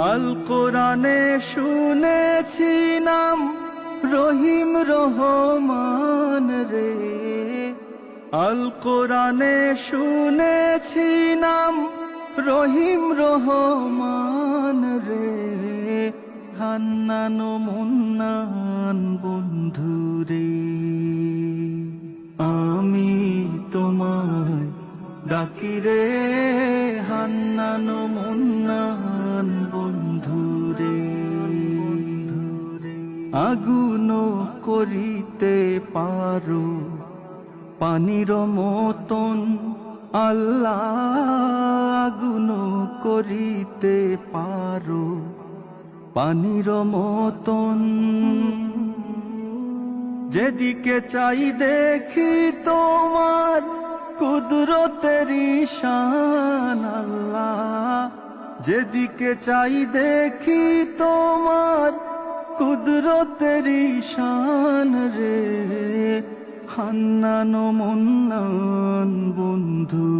আল কোরআনে শুনেছি নাম রহিম রহমান রে, আল কোরআনে শুনেছি নাম রহিম রহমান রে। হান্নান মুন্নান বন্ধু রে, আমি তোমায় ডাকি রে হান্নান মুন্নান বন্ধু রে। আগুন করিতে পারো পানির মতন আল্লাহ, আগুন করিতে পারো পানির মতন। যেদিকে চাই দেখি তোমার কুদরতের শান আল্লাহ, যেদিকে চাই দেখি তোমার কুদরতের শান রে। হান্নান মুন্নান বন্ধু